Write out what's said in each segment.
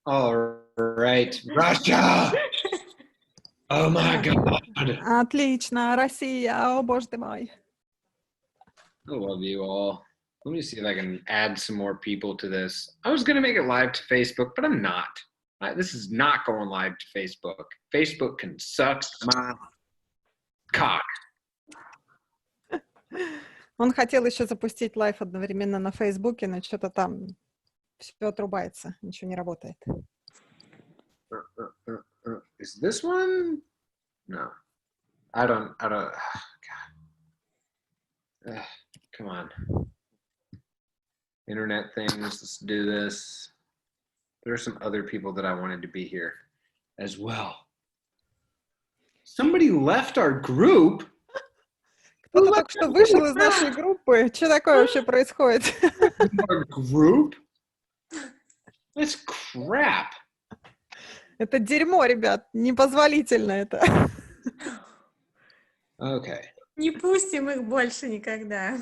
All right. Russia! Oh my God. Отлично, Россия, о боже ты мой. I love you all. Let me see if I can add some more people to this. I was going to make it live to Facebook, but I'm not. This is not going live to Facebook. Facebook can suck my cock. Он хотел еще запустить лайв одновременно на Фейсбуке, но что-то там все отрубается, ничего не работает. Is this one? No. I don't, God. Come on. Internet things, let's do this. There are some other people that I wanted to be here as well. Somebody left our group. Кто-то только что вышел из нашей группы. Что такое вообще происходит? Our group? That's crap. Это дерьмо, ребят. Непозволительно это. Okay. Не пустим их больше никогда.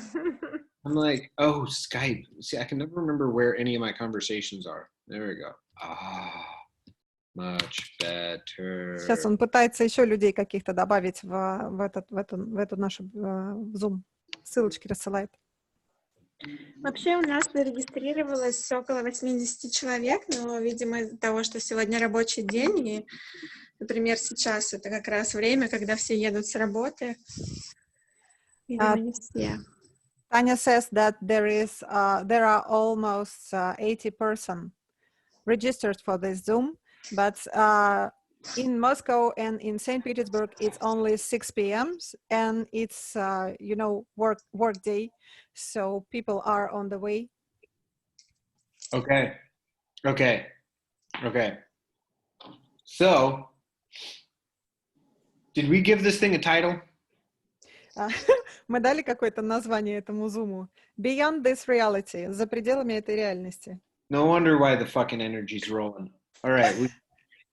I'm like, oh, Skype. See, I can never remember where any of my conversations are. There we go. Much better. Сейчас он пытается еще людей каких-то добавить в эту нашу Zoom. Ссылочки рассылает. Вообще у нас зарегистрировалось около 80 человек, но, видимо, из-за того, что сегодня рабочий день, и, например, сейчас это как раз время, когда все едут с работы. Видимо, не все. Tanya says that there are almost 80 persons registered for this Zoom, but in Moscow and in St. Petersburg, it's only 6 p.m. and it's, work day. So people are on the way. Okay. So, did we give this thing a title? Мы дали какое-то название этому зуму. Beyond this reality. За пределами этой реальности. No wonder why the fucking energy's rolling. All right.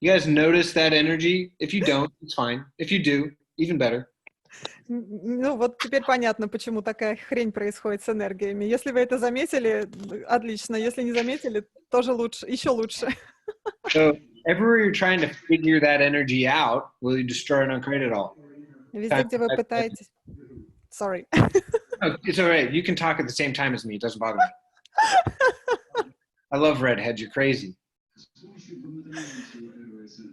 You guys notice that energy? If you don't, it's fine. If you do, even better. Ну вот теперь понятно, почему такая хрень происходит с энергиями. Если вы это заметили, отлично. Если не заметили, тоже лучше, еще лучше. So, everywhere you're trying to figure that energy out, will you destroy and uncreate it all? Везде, где вы пытаетесь... Sorry. No, it's all right. You can talk at the same time as me. It doesn't bother me. I love redheads. You're crazy.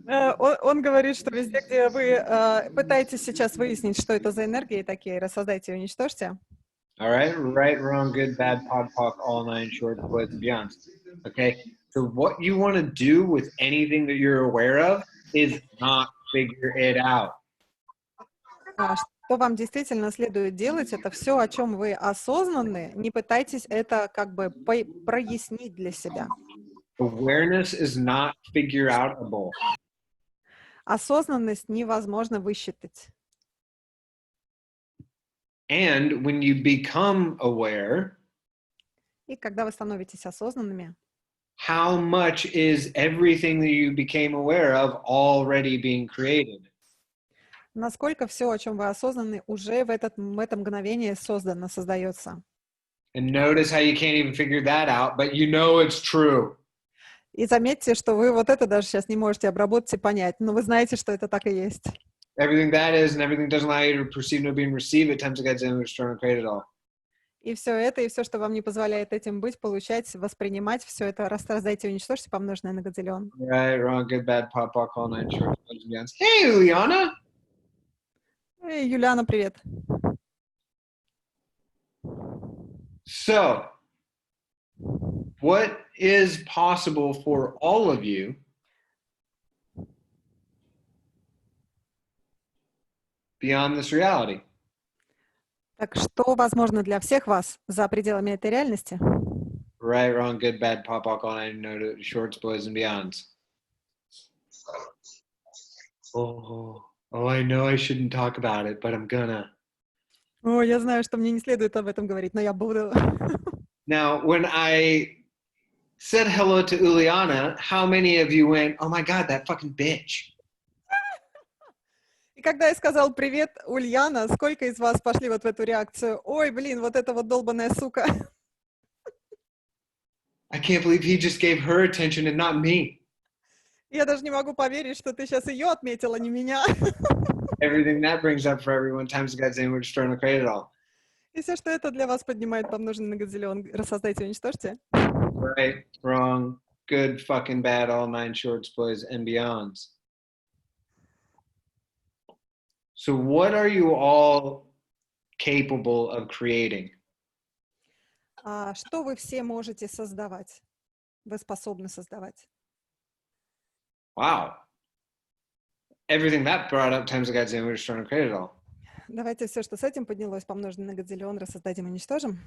Он говорит, что везде, где вы пытаетесь сейчас выяснить, что это за энергии такие, рассоздайте и уничтожьте. All right, right, wrong, good, bad, pod, poc, all nine, short, boys, and beyonds. Okay, so what you want to do with anything that you're aware of is not figure it out. Что вам действительно следует делать, это все, о чем вы осознаны, не пытайтесь это как бы прояснить для себя. Awareness is not figure-outable. Осознанность невозможно высчитать. And when you become aware, и когда вы становитесь осознанными, how much is everything that you became aware of already being created? Насколько все, о чем вы осознаны, уже в это мгновение создается. And notice how you can't even figure that out, but you know it's true. И заметьте, что вы вот это даже сейчас не можете обработать и понять, но вы знаете, что это так и есть. Everything that is and everything doesn't allow you to perceive no being received at times against and destroy and create it all. И все это, и все, что вам не позволяет этим быть, получать, воспринимать, все это раздайте и уничтожьте, помноженное на гадзиллион. Right, wrong, good, bad, pop, poc, all nine, short, boys, and beyonds. Hey, Juliana! Эй, Юлиана, привет. So, what is possible for all of you beyond this reality? Так что возможно для всех вас за пределами этой реальности? Right, wrong, good, bad, pop, poc, all nine, no, shorts, boys, and beyonds. Oh, I know I shouldn't talk about it, but I'm gonna. О, я знаю, что мне не следует об этом говорить, но я буду. Now, when I said hello to Uliana, how many of you went, oh my God, that fucking bitch? И когда я сказал привет, Ульяна, сколько из вас пошли вот в эту реакцию? Ой, блин, вот эта вот долбаная сука. I can't believe he just gave her attention and not me. Я даже не могу поверить, что ты сейчас ее отметила, не меня. Everything that brings up for everyone times God's name, we're just trying to create it all. И все, что это для вас поднимает, помноженное на гадзиллион, рассоздайте и уничтожьте. Right, wrong, good, fucking bad, all nine shorts, boys, and beyonds. So what are you all capable of creating? Что вы все можете создавать? Вы способны создавать? Wow. Everything that brought up times God's name, we're just trying to create it all. Давайте все, что с этим поднялось, помноженное на гадзиллион, рассоздадим и уничтожим.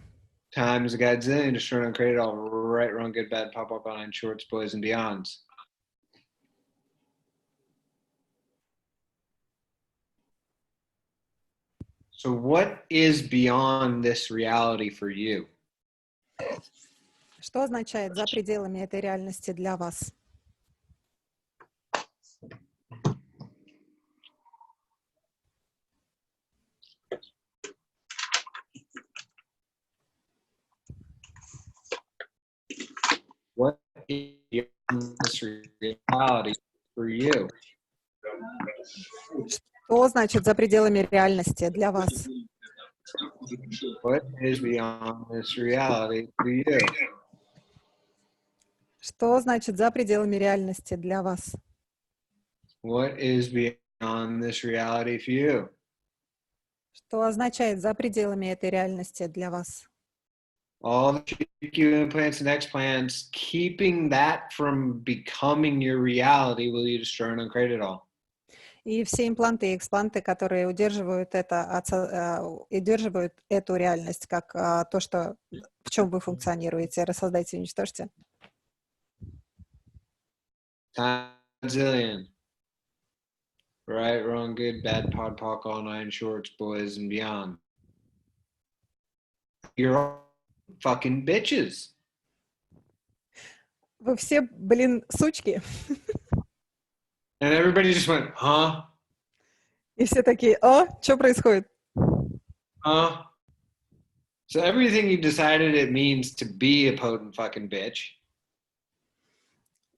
Times God's name, just trying to create it all. Right, wrong, good, bad, pop, all nine shorts, boys, and beyonds. So what is beyond this reality for you? Что означает за пределами этой реальности для вас? What is beyond this reality for you? Что значит за пределами реальности для вас? What is beyond this reality for you? Что значит за пределами реальности для вас? What is beyond this reality for you? Что означает за пределами этой реальности для вас? All the GQ implants and explants, keeping that from becoming your reality, will you destroy and uncreate it all? И все импланты и экспланты, которые удерживают удерживают эту реальность, как то, что, в чем вы функционируете, рассоздайте и уничтожьте. Zillion. Right, wrong, good, bad, pod, poc, all nine shorts, boys, and beyond. You're all fucking bitches. Вы все, блин, сучки. And everybody just went, huh? И все такие, что происходит? Huh? So everything you decided it means to be a potent fucking bitch.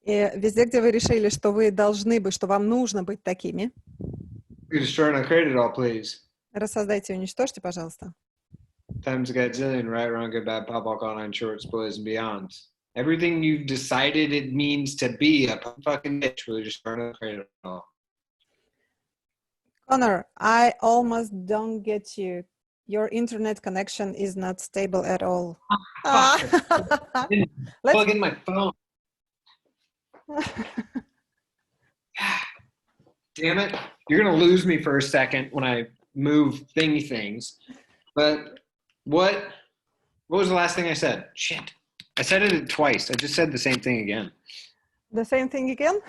И везде, где вы решили, что вы должны быть, что вам нужно быть такими, You destroy and uncreate it all, please. рассоздайте и уничтожьте, пожалуйста. Times a godzillion, right, wrong, good, bad, pop, all nine shorts, boys, and beyonds. Everything you've decided it means to be a fucking bitch, will you destroy and uncreate it all? Connor, I almost don't get you. Your internet connection is not stable at all. Plug in my phone. Damn it. You're going to lose me for a second when I move thingy things. But what was the last thing I said? Shit. I said it twice. I just said the same thing again. The same thing again?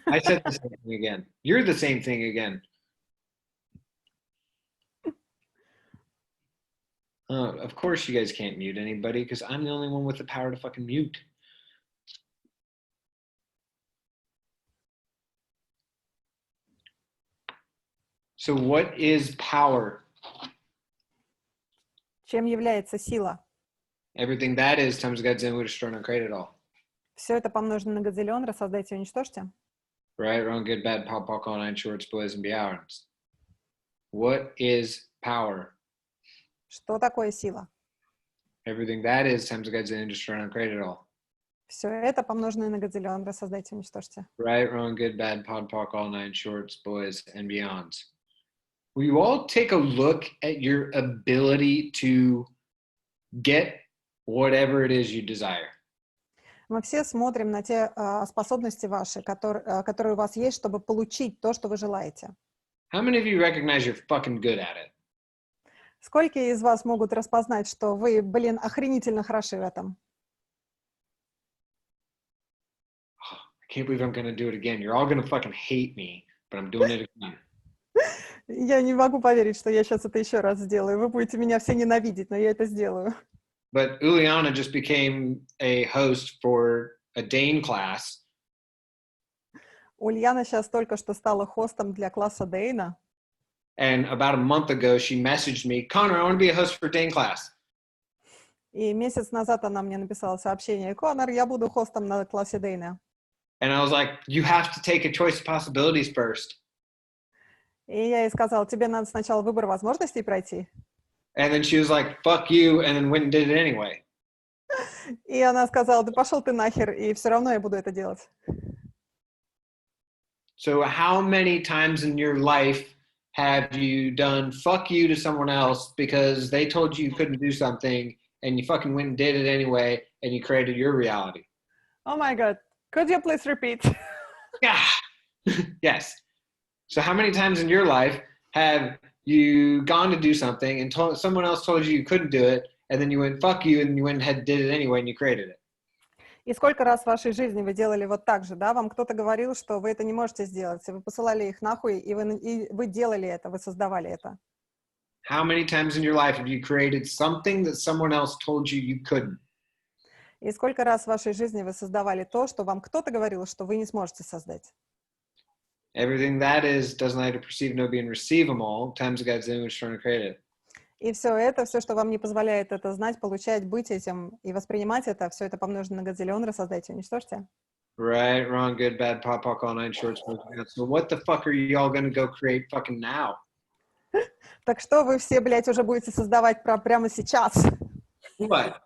I said the same thing again. You're the same thing again. Of course you guys can't mute anybody because I'm the only one with the power to fucking mute. So what is power? Чем является сила? Everything that is times God's in, we destroy and create it all. Все это помножено на гадзиллион, рассоздайте и уничтожьте. Right, wrong, good, bad, pop, poc, all nine shorts, boys, and beyonds. What is power? Что такое сила? Everything that is times God's in, destroy and create it all. Все это помноженное на гадзиллион, рассоздайте и уничтожьте. Right, wrong, good, bad, pod, poc, all nine shorts, boys, and beyonds. Will you all take a look at your ability to get whatever it is you desire? Мы все смотрим на те способности ваши, которые у вас есть, чтобы получить то, что вы желаете. How many of you recognize you're fucking good at it? Сколько из вас могут распознать, что вы, блин, охренительно хороши в этом? I can't believe I'm going to do it again. You're all going to fucking hate me, but I'm doing it again. Я не могу поверить, что я сейчас это еще раз сделаю. Вы будете меня все ненавидеть, но я это сделаю. But Uliana just became a host for a Dane class. Ульяна сейчас только что стала хостом для класса Дейна. And about a month ago, she messaged me, Connor, I want to be a host for Dane class. И месяц назад она мне написала сообщение: Коннор, я буду хостом на классе Дейна. And I was like, you have to take a choice of possibilities first. И я ей сказала, тебе надо сначала выбор возможностей пройти. And then she was like, fuck you, and then went and did it anyway. И она сказала, да пошел ты нахер, и все равно я буду это делать. So how many times in your life have you done fuck you to someone else because they told you couldn't do something and you fucking went and did it anyway and you created your reality? Oh my God. Could you please repeat? Yeah. Yes. So how many times in your life have you gone to do something and someone else told you couldn't do it, and then you went fuck you and you went ahead and did it anyway and you created it? И сколько раз в вашей жизни вы делали вот так же, да? Вам кто-то говорил, что вы это не можете сделать, и вы посылали их нахуй, и вы делали это, вы создавали это. How many times in your life have you created something that someone else told you you couldn't? И сколько раз в вашей жизни вы создавали то, что вам кто-то говорил, что вы не сможете создать? Everything that is, doesn't allow you to perceive, know, be, and receive them all. Times God's image trying to create it. И все это, все, что вам не позволяет это знать, получать, быть этим и воспринимать это, все это помножено на гадзиллион, рассоздайте, уничтожьте. Right, wrong, good, bad, pop, pop, all nine shorts. So what the fuck are you all gonna go create fucking now? Так что вы все, блядь, уже будете создавать прямо сейчас? What?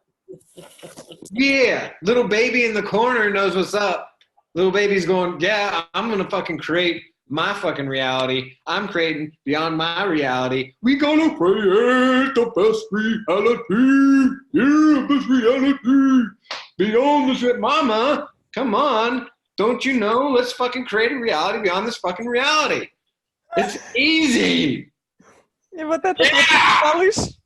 Yeah, little baby in the corner knows what's up. Little baby's going, yeah, I'm gonna fucking create my fucking reality. I'm creating beyond my reality. We gonna create the best reality. Yeah, best reality. Beyond this shit. Mama, come on. Don't you know? Let's fucking create a reality beyond this fucking reality. It's easy. И вот этот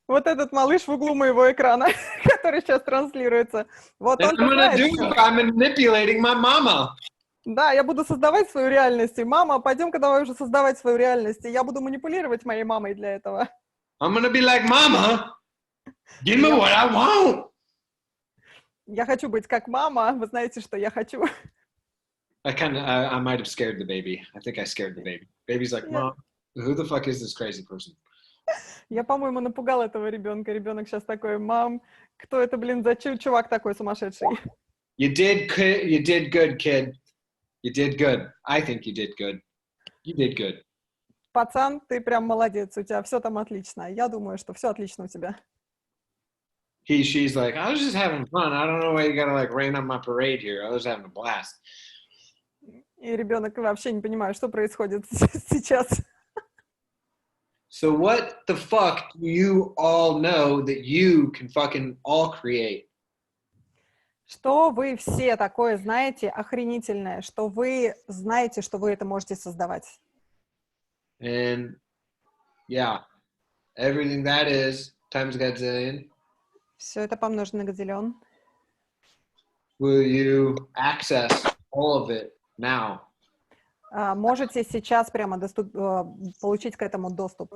вот этот малыш в углу моего экрана, который сейчас транслируется. Вот он знает всё. I'm manipulating my mama. Да, я буду создавать свою реальность. И, мама, пойдем-ка давай уже создавать свою реальность. И я буду манипулировать моей мамой для этого. I'm gonna be like, Mama, give me what I want. Я хочу быть как мама. Вы знаете, что я хочу. I might have scared the baby. I think I scared the baby. Baby's like, Mom, who the fuck is this crazy person? Я, по-моему, напугал этого ребенка. Ребенок сейчас такой, мам, кто это, блин, за чувак такой сумасшедший? You did good, kid. You did good. I think you did good. You did good. Пацан, ты прям молодец, у тебя все там отлично. Я думаю, что все отлично у тебя. She's like, I was just having fun. I don't know why you gotta like rain on my parade here. I was having a blast. И ребенок вообще не понимает, что происходит сейчас. So what the fuck do you all know that you can fucking all create? Что вы все такое знаете охренительное, что вы знаете, что вы это можете создавать? And yeah, everything that is times godzillion. Все это помножено на гадзиллион. Will you access all of it now? Можете сейчас прямо получить к этому доступ.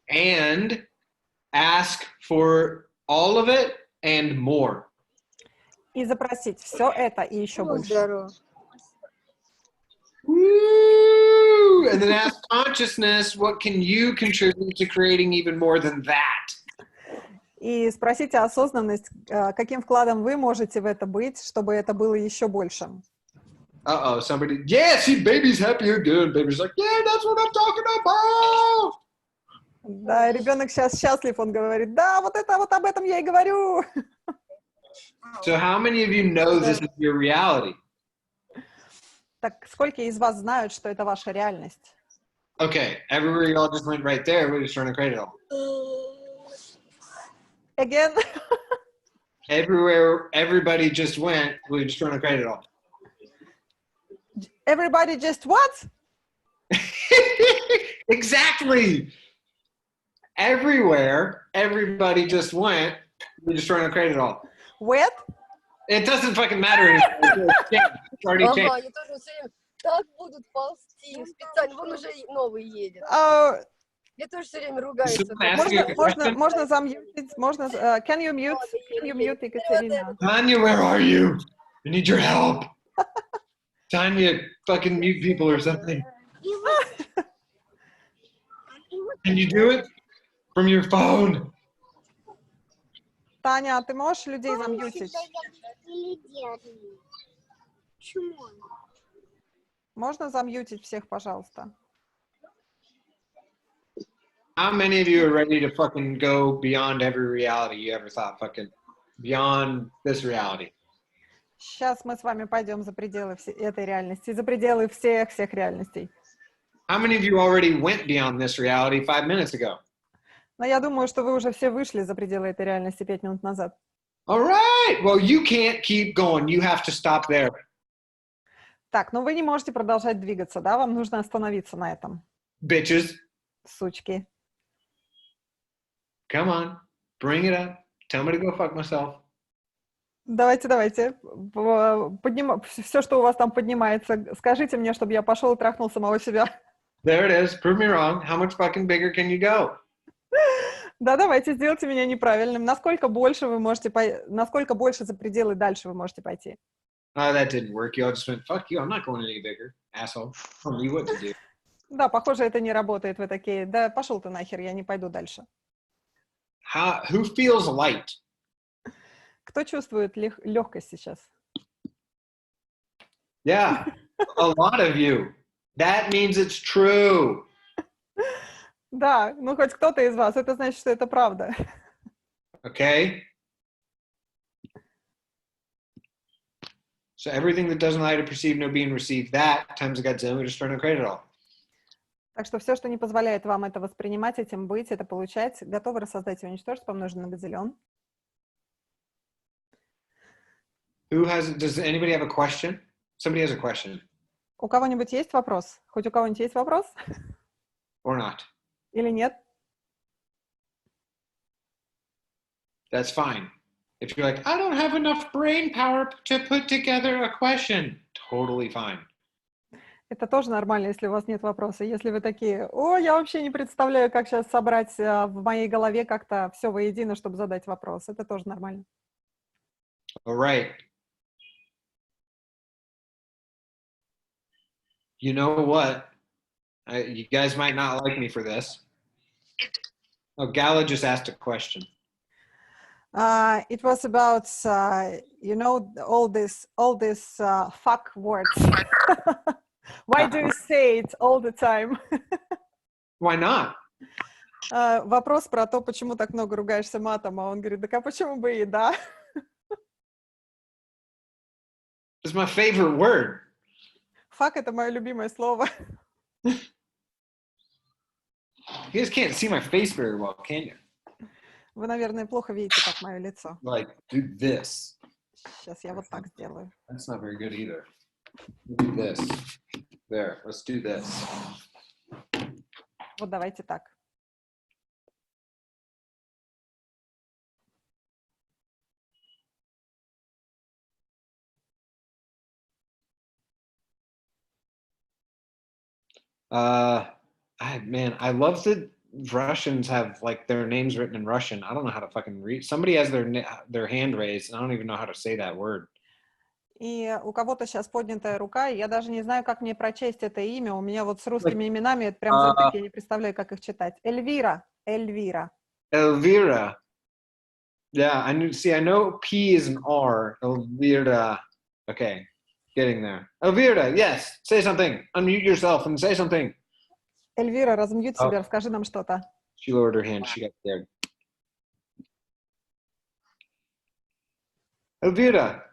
And ask for all of it and more. И запросить все это и еще больше. Woo! And then ask consciousness, what can you contribute to creating even more than that? И спросите осознанность, каким вкладом вы можете в это быть, чтобы это было еще больше. Uh-oh, somebody, yeah, see, baby's happy again. Baby's like, yeah, that's what I'm talking about. Да, ребенок сейчас счастлив, он говорит, да, вот об этом я и говорю. So how many of you know this is your reality? Так сколько из вас знают, что это ваша реальность? Okay, everywhere you all just went right there, we're just trying to create it all. Again? Everywhere everybody just went, we're just trying to create it all. Everybody just what? Exactly. Everywhere everybody just went, we're just trying to create it all. What? It doesn't fucking matter anymore. It's already changed. Ага, они тоже все время так будут ползти специально. Вон уже новый едет. Я тоже все время ругаюсь. Можно замьютить? Можно? Can you mute Екатерина? Tanya, where are you? I need your help. Tanya, fucking mute people or something. Can you do it from your phone? Таня, ты можешь людей замьютить? Почему? Можно замьютить всех, пожалуйста? How many of you are ready to fucking go beyond every reality you ever thought, fucking beyond this reality? Сейчас мы с вами пойдем за пределы этой реальности, за пределы всех реальностей. How many of you already went beyond this reality 5 minutes ago? Но я думаю, что вы уже все вышли за пределы этой реальности 5 минут назад. All right. Well, you can't keep going. You have to stop there. Так, ну вы не можете продолжать двигаться, да? Вам нужно остановиться на этом. Bitches. Сучки. Come on. Bring it up. Tell me to go fuck myself. Давайте. Все, что у вас там поднимается, скажите мне, чтобы я пошел и трахнул самого себя. There it is. Prove me wrong. How much fucking bigger can you go? Да, давайте, сделайте меня неправильным. Насколько больше за пределы дальше вы можете пойти? Oh, that didn't work. You all just went, fuck you. I'm not going any bigger, asshole. Tell me what to do. Да, похоже, это не работает. Вы такие, да пошел ты нахер, я не пойду дальше. Who feels light? Кто чувствует легкость сейчас? Yeah, a lot of you. That means it's true. Да, ну хоть кто-то из вас, это значит, что это правда. Okay? So everything that doesn't allow you to perceive, no being, receive that times the Godzilla, destroy, no create it all. Так что все, что не позволяет вам это воспринимать, этим быть, это получать, готовы рассоздать и уничтожить, помножить на гадзиллион. Does anybody have a question? Somebody has a question. У кого-нибудь есть вопрос? Хоть у кого-нибудь есть вопрос? Or not. Или нет? That's fine. If you're like, I don't have enough brain power to put together a question, totally fine. Это тоже нормально, если у вас нет вопроса. Если вы такие, я вообще не представляю, как сейчас собрать в моей голове как-то все воедино, чтобы задать вопрос. Это тоже нормально. All right. You know what? You guys might not like me for this. Oh, Gala just asked a question. It was about, all this fuck words. Why do you say it all the time? Why not? Вопрос про то, почему так много ругаешься матом, а он говорит, так а почему бы и да? It's my favorite word. Fuck — это мое любимое слово. You guys can't see my face very well, can you? Вы, наверное, плохо видите, как мое лицо. Like, do this. Сейчас я вот так сделаю. That's not very good either. Do this. There, let's do this. Вот давайте так. I love that Russians have like their names written in Russian. I don't know how to fucking read. Somebody has their hand raised, and I don't even know how to say that word. И у кого-то сейчас поднятая рука, и я даже не знаю, как мне прочесть это имя. У меня вот с русскими именами это прям затык, я не представляю, как их читать. Эльвира. Elvira. Yeah, I know P is an R. Elvira. Okay, getting there. Elvira, yes, say something. Unmute yourself and say something. Эльвира, размьють себя, расскажи нам что-то. She lowered her hand. She got scared. Elvira.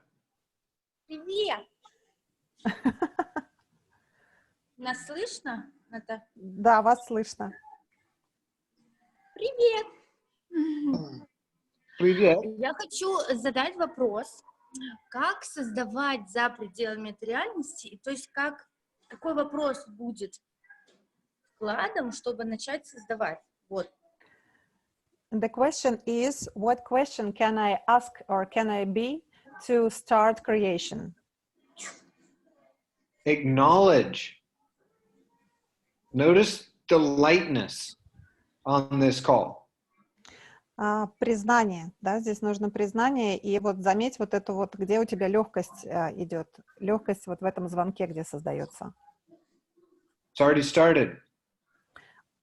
Привет! Нас слышно? Да, вас слышно. Привет! Привет. Я хочу задать вопрос. Как создавать за пределами этой реальности? То есть какой вопрос будет вкладом, чтобы начать создавать? Вот. The question is, what question can I ask or can I be to start creation? Acknowledge. Notice the lightness on this call. Признание, да, здесь нужно признание, и вот заметь вот эту вот, где у тебя легкость идет, легкость вот в этом звонке, где создается. It's already started.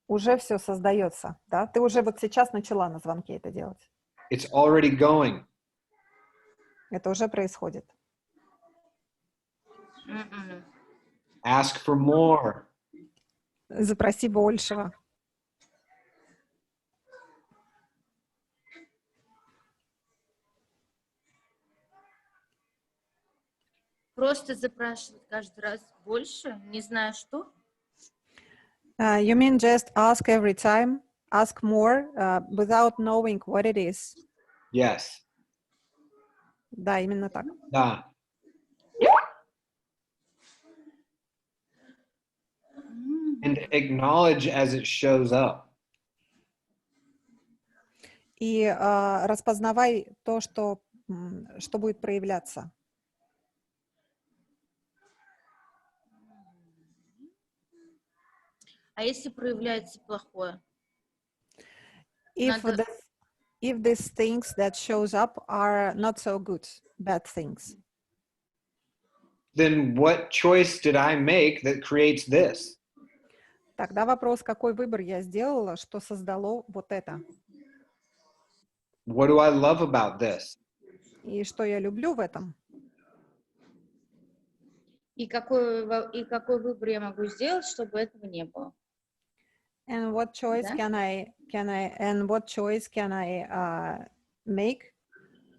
Уже все создается, да, ты уже вот сейчас начала на звонке это делать. It's already going. Это уже происходит. Ask for more. Запроси большего. Просто запрашивать каждый раз больше, не зная что? You mean just ask every time, ask more, without knowing what it is? Yes. Да, именно так. Да. And acknowledge as it shows up. И распознавай то, что будет проявляться. А если проявляется плохое? If these things that shows up are not so good, bad things. Then what choice did I make that creates this? Тогда вопрос, какой выбор я сделала, что создало вот это? What do I love about this? И что я люблю в этом? И какой выбор я могу сделать, чтобы этого не было? And what choice can I make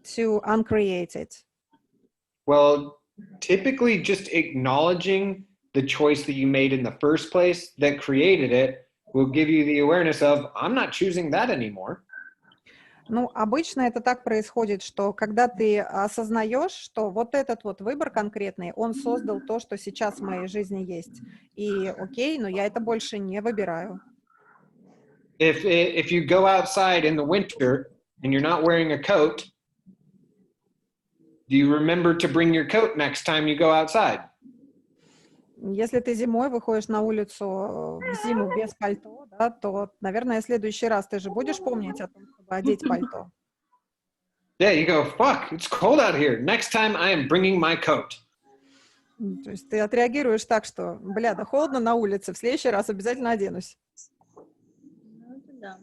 to uncreate it? Well, typically just acknowledging the choice that you made in the first place that created it will give you the awareness of, I'm not choosing that anymore. Ну, обычно это так происходит, что когда ты осознаешь, что вот этот вот выбор конкретный, он создал то, что сейчас в моей жизни есть. И окей, но я это больше не выбираю. If you go outside in the winter and you're not wearing a coat, do you remember to bring your coat next time you go outside? Если ты зимой выходишь на улицу в зиму без пальто, да, то, наверное, в следующий раз ты же будешь помнить о том, чтобы одеть пальто. Yeah, you go, fuck, it's cold out here. Next time I am bringing my coat. То есть ты отреагируешь так, что, бля, да холодно на улице, в следующий раз обязательно оденусь. Ну, это да.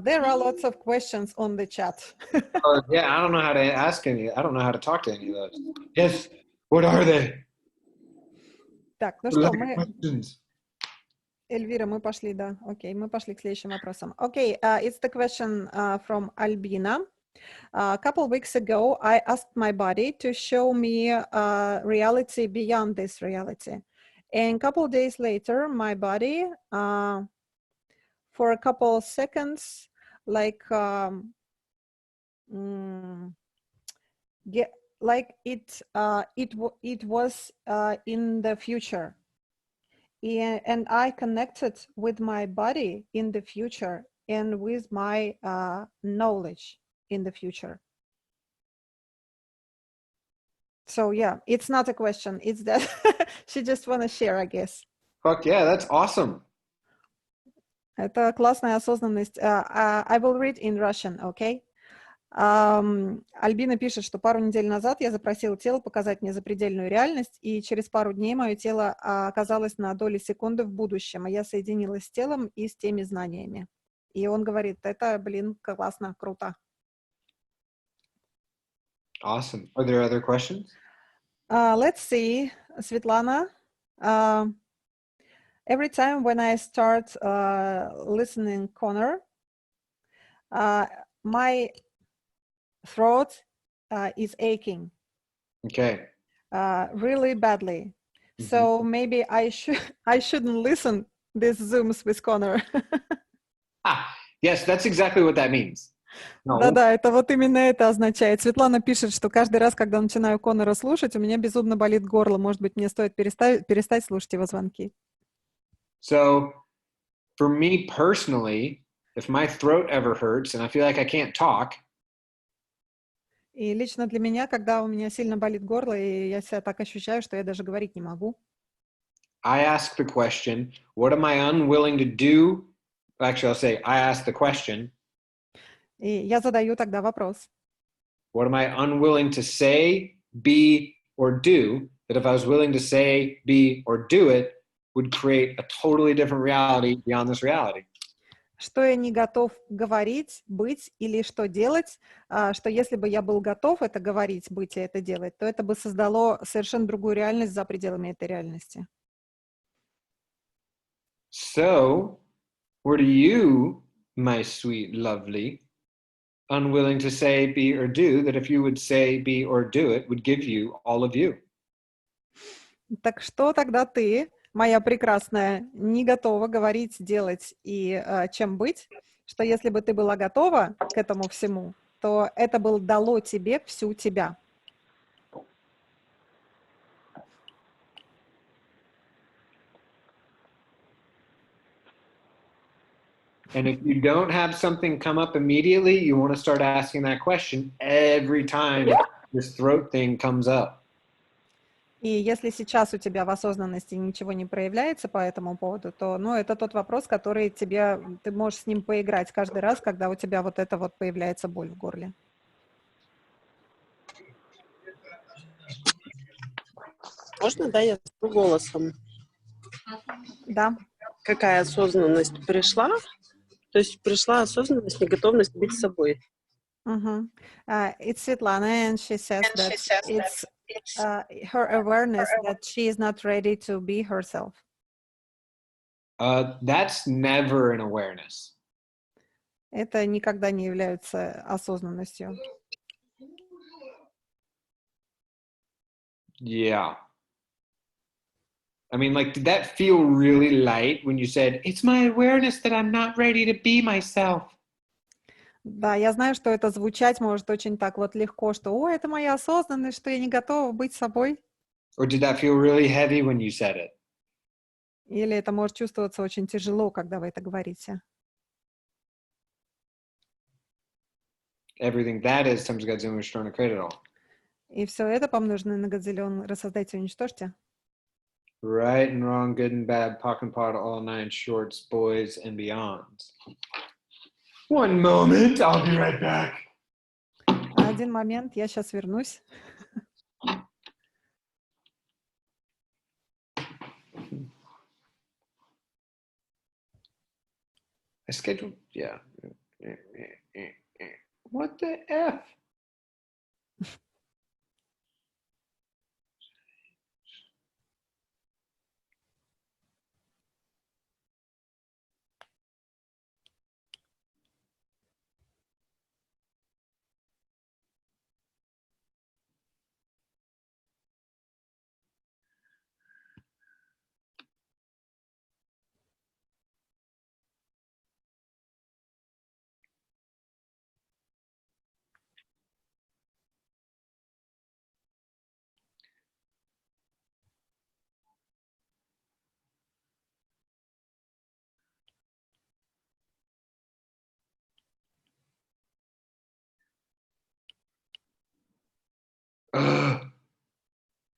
There are lots of questions on the chat. Yeah, I don't know how to ask any. I don't know how to talk to any of those. Yes, what are they? Так, ну что, мы... Questions. Эльвира, мы пошли, да. Окей, мы пошли к следующим вопросам. Okay, it's the question from Albina. A couple weeks ago, I asked my body to show me reality beyond this reality. And a couple days like it was in the future. And I connected with my body in the future and with my knowledge in the future. So yeah, it's not a question. It's that she just want to share, I guess. Fuck yeah, that's awesome. Это классная осознанность. I will read in Russian, okay? Альбина пишет, что пару недель назад я запросила тело показать мне запредельную реальность, и через пару дней мое тело оказалось на доли секунды в будущем, и я соединилась с телом и с теми знаниями. И он говорит, это, блин, классно, круто. Awesome. Are there other questions? Let's see, Svetlana. Every time when I start listening Connor, my throat is aching. Okay. Really badly. Mm-hmm. So maybe I shouldn't listen these Zooms with Connor. Yes, that's exactly what that means. No. Да-да, это вот именно это означает. Светлана пишет, что каждый раз, когда начинаю Коннора слушать, у меня безумно болит горло. Может быть, мне стоит перестать слушать его звонки. So, for me personally, if my throat ever hurts and I feel like I can't talk, и лично для меня, когда у меня сильно болит горло, и я себя так ощущаю, что я даже говорить не могу. I ask the question, what am I unwilling to do? Actually, I'll say, I ask the question. И я задаю тогда вопрос. What am I unwilling to say, be, or do? That if I was willing to say, be, or do it, would create a totally different reality beyond this reality. что я не готов говорить, быть или что делать, что если бы я был готов это говорить, быть и это делать, то это бы создало совершенно другую реальность за пределами этой реальности. So, were you, my sweet lovely, unwilling to say, be, or do, that if you would say, be, or do it, would give you all of you? Так что тогда ты, моя прекрасная, не готова говорить, делать и чем быть, что если бы ты была готова к этому всему, то это бы дало тебе всю тебя. And if you don't have something come up immediately, you want to start asking that question every time this throat thing comes up. И если сейчас у тебя в осознанности ничего не проявляется по этому поводу, то, ну, это тот вопрос, который ты можешь с ним поиграть каждый раз, когда у тебя вот это вот появляется боль в горле. Можно, да, я скажу голосом? Да. Какая осознанность пришла? То есть пришла осознанность и готовность быть собой. It's Svetlana, and she says that it's her awareness that she is not ready to be herself. That's never an awareness. Это никогда не является осознанностью. Yeah. I mean, like, did that feel really light when you said, it's my awareness that I'm not ready to be myself? Да, я знаю, что это звучать может очень так вот легко, что «О, это моя осознанность, что я не готова быть собой». Or did that feel really heavy when you said it? Или это может чувствоваться очень тяжело, когда вы это говорите. Everything that is times God's image, return to create it all. И все это помноженное на Годзиллион рассоздайте и уничтожьте. Right and wrong, good and bad, pock and pot, all nine shorts, boys and beyonds. One moment, I'll be right back. Один момент, я сейчас вернусь. I scheduled, yeah. What the F?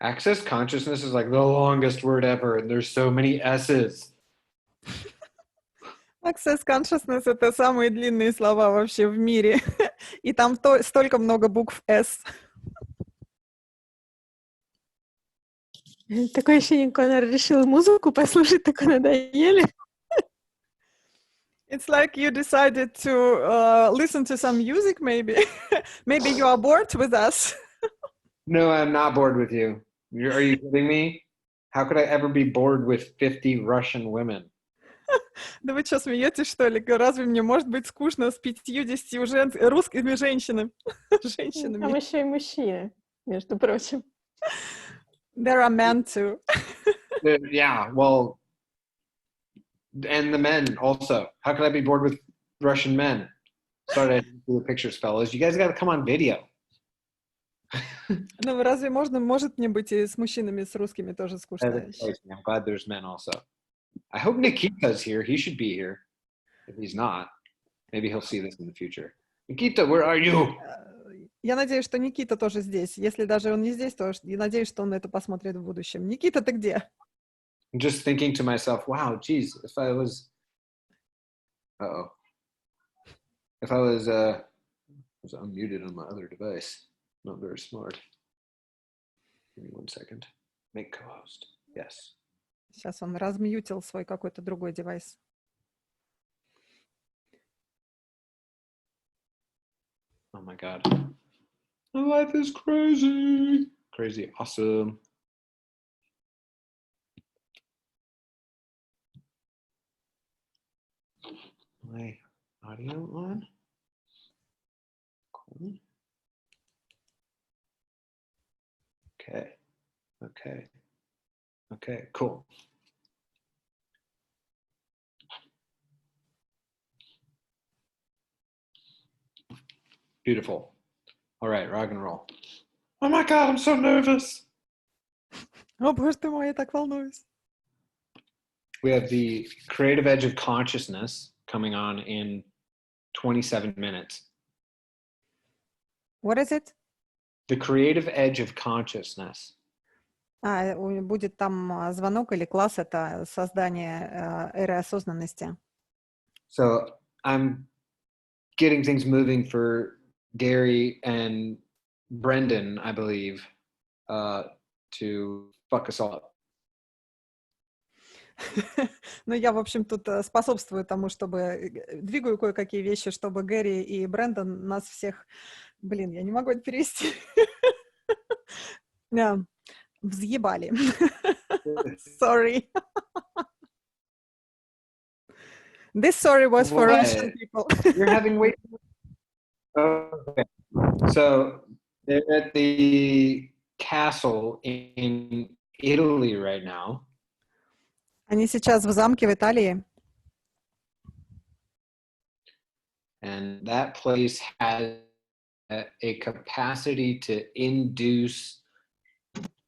Access consciousness is like the longest word ever, and there's so many S's. Access consciousness — это самые длинные слова вообще в мире. И там столько много букв S. Такое ощущение, Коннор решил музыку послушать, такой надоели. It's like you decided to listen to some music, maybe. Maybe you are bored with us. No, I'm not bored with you. Are you kidding me? How could I ever be bored with 50 Russian women? Да вы что, смеетесь, что ли? Разве мне может быть скучно с 50 русскими женщинами? Там еще и мужчины, между прочим. There are men too. Yeah, well, and the men also. How could I be bored with Russian men? Sorry, I didn't do the pictures, fellas. You guys got to come on video. Ну, разве может мне быть и с мужчинами, с русскими тоже скучно? I'm glad there's men also. I hope Nikita's here. He should be here. If he's not, maybe he'll see this in the future. Nikita, where are you? Я надеюсь, что Никита тоже здесь. Если даже он не здесь, то я надеюсь, что он это посмотрит в будущем. Никита, ты где? I'm just thinking to myself, wow, geez, if I was unmuted on my other device, not very smart. Give me 1 second. Make co-host. Yes. Сейчас он размьютил свой какой-то другой девайс. my God. My life is crazy. Crazy awesome. My audio on? Cool. Okay, cool. Beautiful. All right, rock and roll. Oh my God, I'm so nervous. О, боже ты мой, я так волнуюсь. We have the creative edge of consciousness coming on in 27 minutes. What is it? The creative edge of consciousness. Будет там звонок или класс, это создание эры осознанности. So I'm getting things moving for Gary and Brendan, I believe, to fuck us all up. Ну, я, в общем, тут способствую тому, чтобы двигаю кое-какие вещи, чтобы Гэри и Брэндон нас всех... Блин, я не могу это перевести. Взъебали. Sorry. This sorry was for Russian people. You're having way too much. Okay. So they're at the castle in Italy right now. Они сейчас в замке в Италии. And that place has a capacity to induce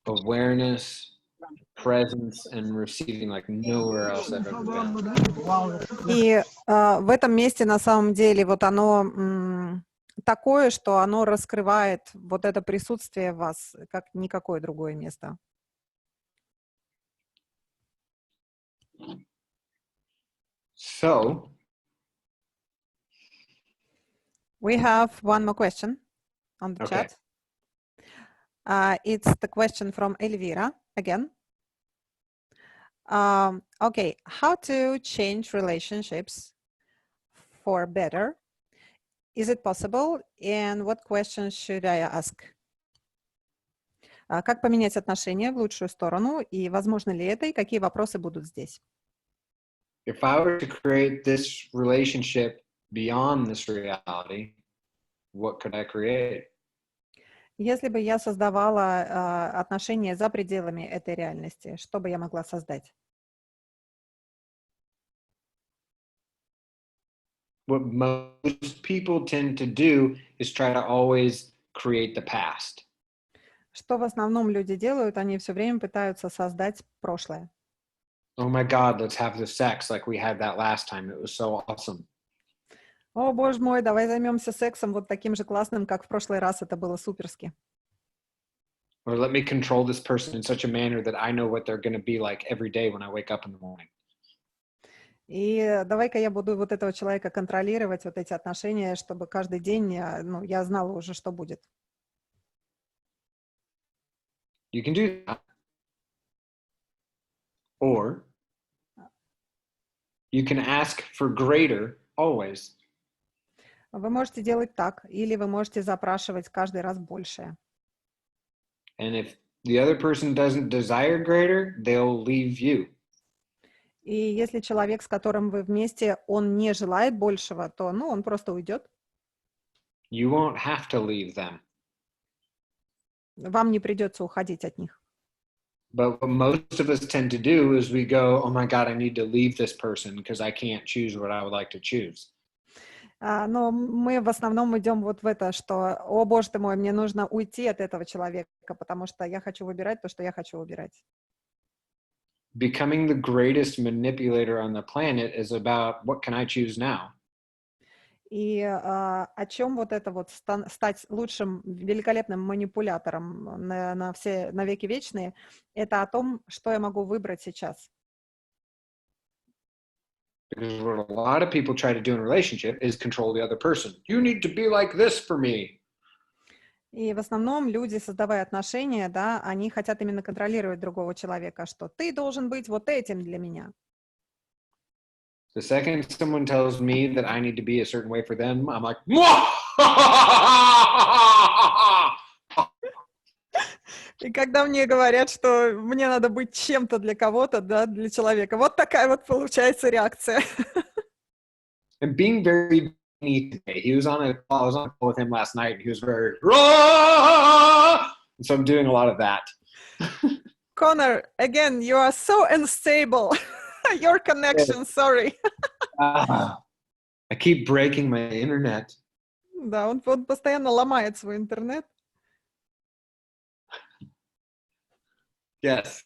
awareness, presence, and receiving like nowhere else I've ever been. И в этом месте на самом деле вот оно такое, что оно раскрывает вот это присутствие в вас, как никакое другое место. So, we have one more question on the chat. It's the question from Elvira again. Okay, how to change relationships for better? Is it possible? And what questions should I ask? Как поменять отношения в лучшую сторону? И возможно ли это? И какие вопросы будут здесь? If I were to create this relationship beyond this reality, what could I create? Если бы я создавала отношения за пределами этой реальности, что бы я могла создать? What most people tend to do is try to always create the past. Что в основном люди делают? Они все время пытаются создать прошлое. Oh my God, let's have the sex like we had that last time. It was so awesome. О, боже мой, давай займемся сексом вот таким же классным, как в прошлый раз. Это было суперски. Or let me control this person in such a manner that I know what they're going to be like every day when I wake up in the morning. И давай-ка я буду вот этого человека контролировать, вот эти отношения, чтобы каждый день, я знала уже, что будет. You can do that. Or you can ask for greater always. Вы можете делать так, или вы можете запрашивать каждый раз большее. And if the other person doesn't desire greater, they'll leave you. И если человек, с которым вы вместе, он не желает большего, то, он просто уйдет. You won't have to leave them. Вам не придется уходить от них. But what most of us tend to do is we go, oh my God, I need to leave this person because I can't choose what I would like to choose. Но мы в основном идем вот в это, что, о боже ты мой, мне нужно уйти от этого человека, потому что я хочу выбирать то, что я хочу выбирать. Becoming the greatest manipulator on the planet is about what can I choose now? И о чем вот это вот стать лучшим, великолепным манипулятором на веки вечные, это о том, что я могу выбрать сейчас. Because what a lot of people try to do in a relationship is control the other person. You need to be like this for me. И в основном люди, создавая отношения, да, они хотят именно контролировать другого человека, что ты должен быть вот этим для меня. The second someone tells me that I need to be a certain way for them, I'm like, Mwah! И когда мне говорят, что мне надо быть чем-то для кого-то, да, для человека, вот такая вот получается реакция. And being very funny today. He was on a call. I was on a call with him last night. And he was very. And so I'm doing a lot of that. Connor, again, you are so unstable. Your connection, sorry. I keep breaking my internet. Да, он постоянно ломает свой интернет. Yes.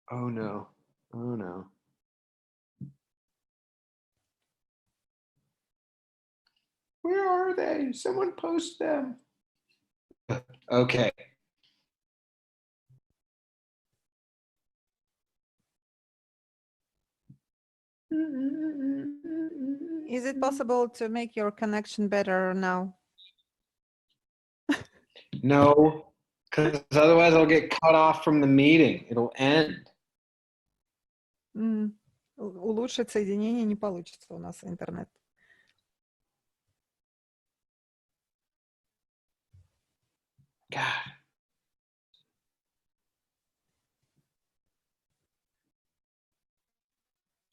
Oh no. Oh no. Where are they? Someone post them. Okay. Is it possible to make your connection better now? No, because otherwise I'll get cut off from the meeting. It'll end. Улучшить соединение не получится у нас интернет. God.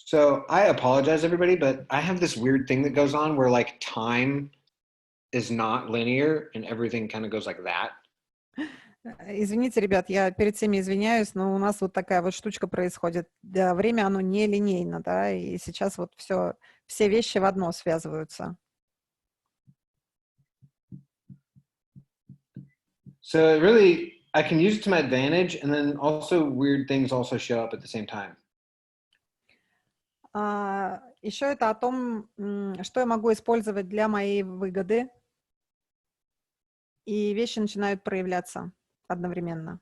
So I apologize, everybody, but I have this weird thing that goes on where like time is not linear and everything kind of goes like that. Извините, ребят, я перед всеми извиняюсь, но у нас вот такая вот штучка происходит. Да, время, оно не линейно, да, и сейчас вот все вещи в одно связываются. So really, I can use it to my advantage, and then also weird things also show up at the same time. Еще это о том, что я могу использовать для моей выгоды, и вещи начинают проявляться одновременно.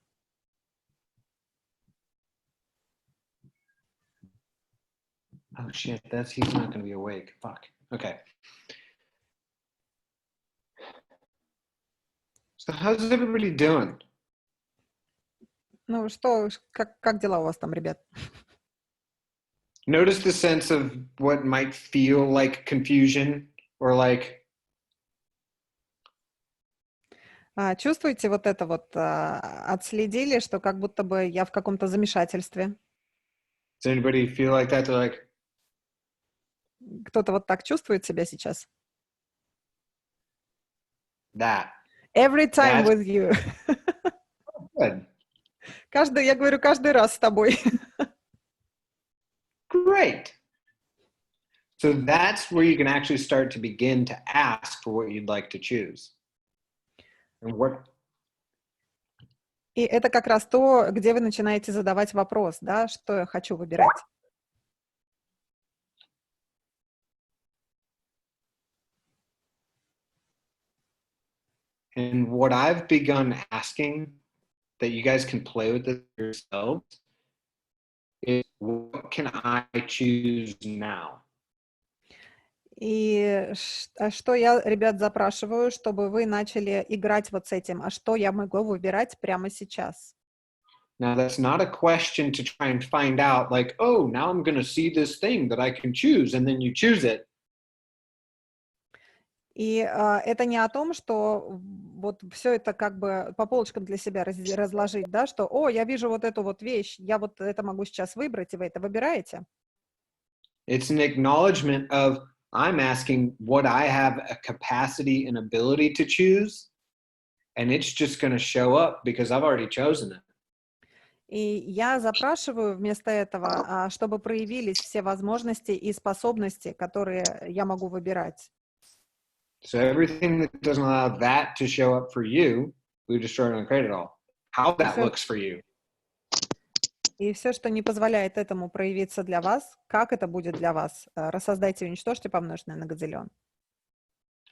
Oh shit, he's not going to be awake. Fuck. Okay. So how's everybody doing? Ну что, как дела у вас там, ребят? Notice the sense of what might feel like confusion or like. Чувствуете вот это вот, отследили, что как будто бы я в каком-то замешательстве? Does anybody feel like that? They're like. Кто-то вот так чувствует себя сейчас? That. Every time That's... with you. Good. Я говорю, каждый раз с тобой. Great. So that's where you can actually start to begin to ask for what you'd like to choose. And what... И это как раз то, где вы начинаете задавать вопрос, да, что я хочу выбирать. And what I've begun asking that you guys can play with this yourselves is what can I choose now? И что я, ребят, запрашиваю, чтобы вы начали играть вот с этим. А что я могу выбирать прямо сейчас? Now, that's not a question to try and find out, like, oh, now I'm going to see this thing that I can choose, and then you choose it. И это не о том, что вот все это как бы по полочкам для себя разложить, да, что, о, я вижу вот эту вот вещь, я вот это могу сейчас выбрать, и вы это выбираете. It's an acknowledgement of I'm asking what I have a capacity and ability to choose, and it's just going to show up because I've already chosen it. И я запрашиваю вместо этого, чтобы проявились все возможности и способности, которые я могу выбирать. So everything that doesn't allow that to show up for you, we destroy it and create it all. How that looks for you. И все, что не позволяет этому проявиться для вас, как это будет для вас, рассоздайте и уничтожьте, помноженное на гадзиллион.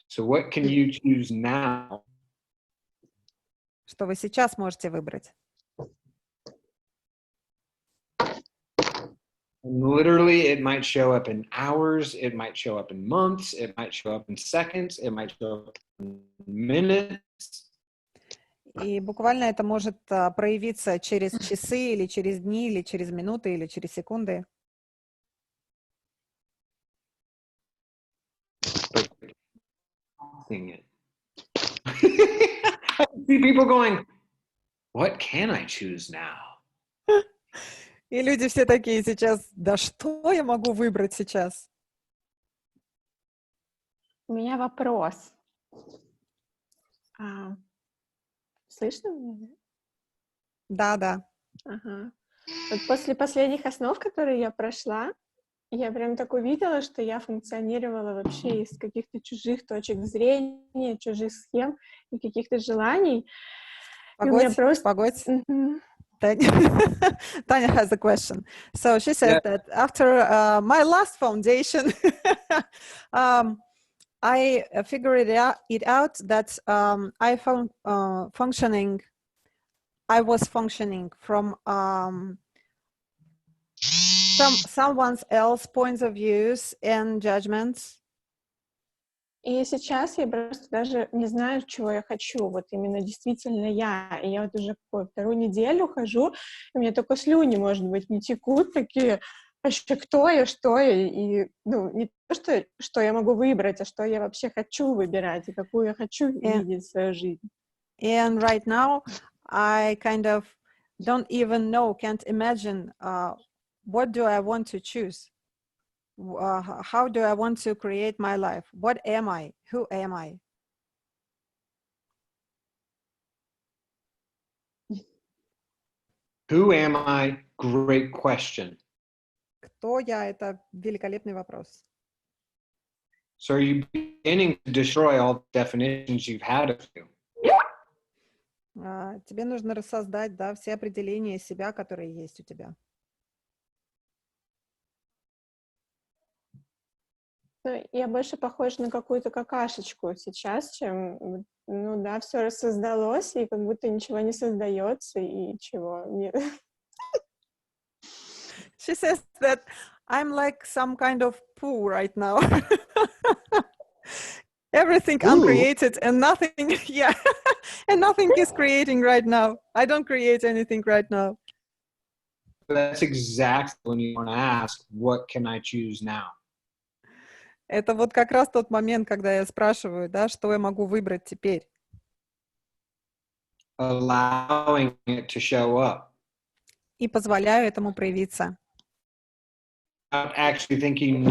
So what can you choose now? Что вы сейчас можете выбрать? And literally, it might show up in hours, it might show up in months, it might show up in seconds, it might show up in minutes. И буквально это может проявиться через часы, или через дни, или через минуты, или через секунды. exhausting it. I see people going, what can I choose now? И люди все такие сейчас, да что я могу выбрать сейчас? У меня вопрос. Слышно меня? Да. Ага. Вот после последних основ, которые я прошла, я прям так увидела, что я функционировала вообще из каких-то чужих точек зрения, чужих схем и каких-то желаний. И у меня просто... Погодь. Tanya has a question. So she says that after my last foundation, I figured it out that I found I was functioning from someone else's points of views and judgments. И сейчас я просто даже не знаю, чего я хочу, вот именно действительно я. И я вот уже вторую неделю хожу, и у меня только слюни, может быть, не текут такие, вообще кто я, что я, и не то, что я могу выбрать, а что я вообще хочу выбирать, и какую я хочу видеть в свою жизнь. And right now, I kind of don't even know, can't imagine what do I want to choose? How do I want to create my life? What am I? Who am I? Who am I? Great question. Кто я? Это великолепный вопрос. So are you beginning to destroy all the definitions you've had of you? Тебе нужно рассоздать, да, все определения себя, которые есть у тебя. Я больше похожа на какую-то какашечку сейчас, чем, все рассоздалось, и как будто ничего не создается, и чего нет. She says that I'm like some kind of poo right now. Everything uncreated and nothing, and nothing is creating right now. I don't create anything right now. That's exactly when you want to ask, what can I choose now? Это вот как раз тот момент, когда я спрашиваю, да, что я могу выбрать теперь. Allowing it to show up. И позволяю этому проявиться. Not actually thinking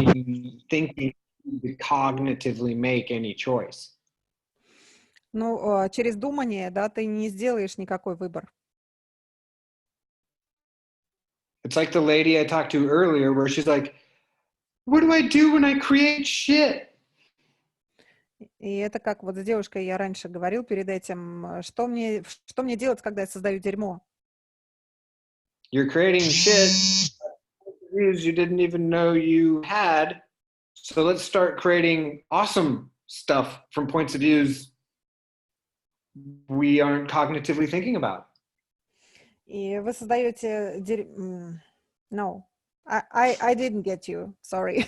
to cognitively make any choice. Через думание, да, ты не сделаешь никакой выбор. It's like the lady I talked to earlier where she's like, what do I do when I create shit? И это как вот с девушкой я раньше говорил перед этим, что мне делать, когда я создаю дерьмо? You're creating shit you didn't even know you had. So let's start creating awesome stuff from points of views we aren't cognitively thinking about. И вы создаете No, I didn't get you. Sorry.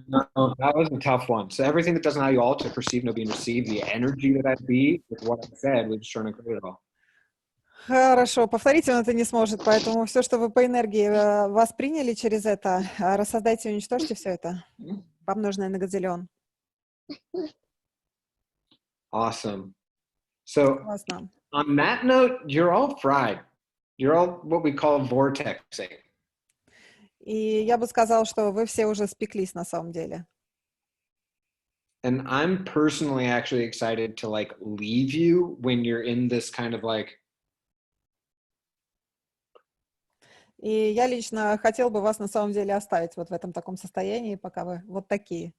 No, that was a tough one. So everything that doesn't allow you all to perceive, know, be, and receive the energy that I be with what I said, we're just trying to create it all. Хорошо, повторить он это не сможет, поэтому все, что вы по энергии восприняли через это, рассоздайте и уничтожьте все это, помноженное на гадзиллион. Awesome. So on that note, you're all fried. You're all what we call vortexing. И я бы сказала, что вы все уже спеклись на самом деле. And I'm personally actually excited to like leave you when you're in this kind of like. И я лично хотел бы вас на самом деле оставить вот в этом таком состоянии, пока вы вот такие.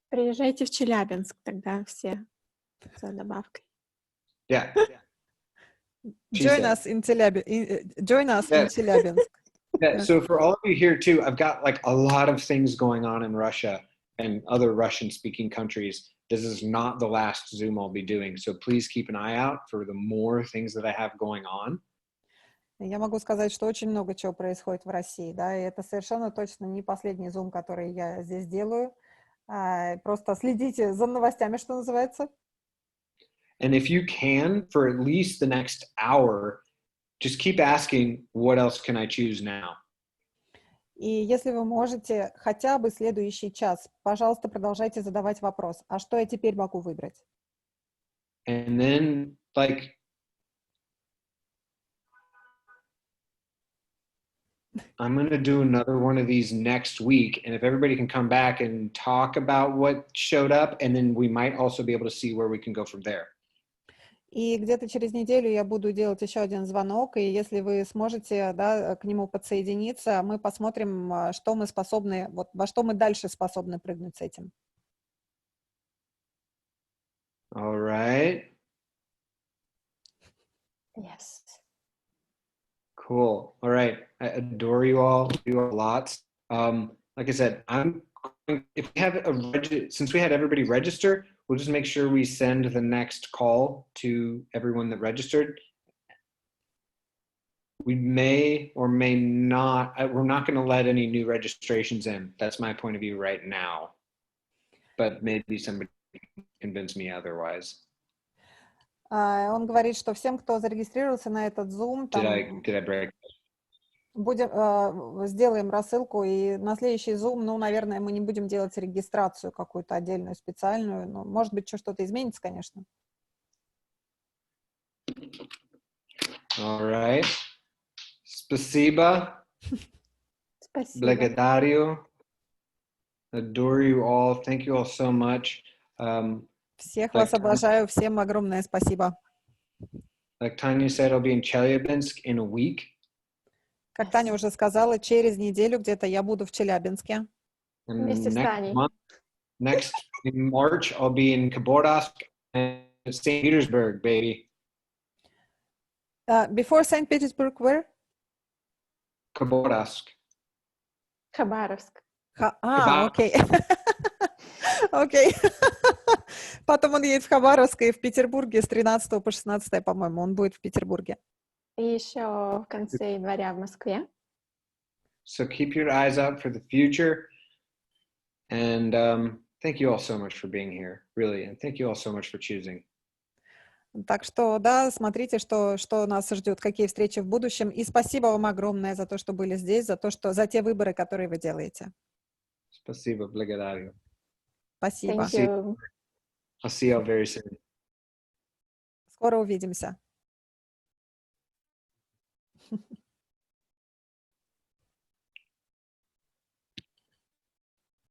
Приезжайте в Челябинск тогда все за добавкой. Yeah. Join us in Челябинск. Yeah, so for all of you here too, I've got like a lot of things going on in Russia and other Russian-speaking countries. This is not the last Zoom I'll be doing, so please keep an eye out for the more things that I have going on. Я могу сказать, что очень много чего происходит в России, да, и это совершенно точно не последний Zoom, который я здесь делаю. Просто следите за новостями, что называется. And if you can, for at least the next hour, just keep asking, what else can I choose now? И если вы можете хотя бы следующий час, пожалуйста, продолжайте задавать вопрос. А что я теперь могу выбрать? And then, like, I'm going to do another one of these next week. And if everybody can come back and talk about what showed up, and then we might also be able to see where we can go from there. И где-то через неделю я буду делать еще один звонок, и если вы сможете, да, к нему подсоединиться, мы посмотрим, что мы способны, вот во что мы дальше способны прыгнуть с этим. All right. Yes. Cool. All right. I adore you all. You all lots. Like I said, if we have since we had everybody register, we'll just make sure we send the next call to everyone that registered. We may or may not, we're not going to let any new registrations in. That's my point of view right now. But maybe somebody can convince me otherwise. Он говорит, что всем, кто зарегистрировался на этот Zoom, там Did I break? сделаем рассылку, и на следующий Zoom, ну, наверное, мы не будем делать регистрацию какую-то отдельную, специальную. Но, может быть, что-то изменится, конечно. All right. Спасибо. Спасибо. Благодарю. Adore you all. Thank you all so much. Всех вас обожаю, всем огромное спасибо. Like Tanya said, I'll be in Chelyabinsk in a week. Как Таня уже сказала, через неделю где-то я буду в Челябинске. Вместе с Таней. Next in March, I'll be in Khabarovsk and St. Petersburg, baby. Before St. Petersburg, where? Khabarovsk. Хабаровск. Окей. Окей. Потом он едет в Хабаровск и в Петербурге с 13 по 16, по-моему, он будет в Петербурге. И еще в конце января в Москве. So keep your eyes out for the future. And thank you all so much for being here, really. And thank you all so much for choosing. Так что, да, смотрите, что нас ждет, какие встречи в будущем. И спасибо вам огромное за то, что были здесь, за те выборы, которые вы делаете. Спасибо, благодарю. Спасибо. Thank you. I'll see you all very soon. Скоро увидимся.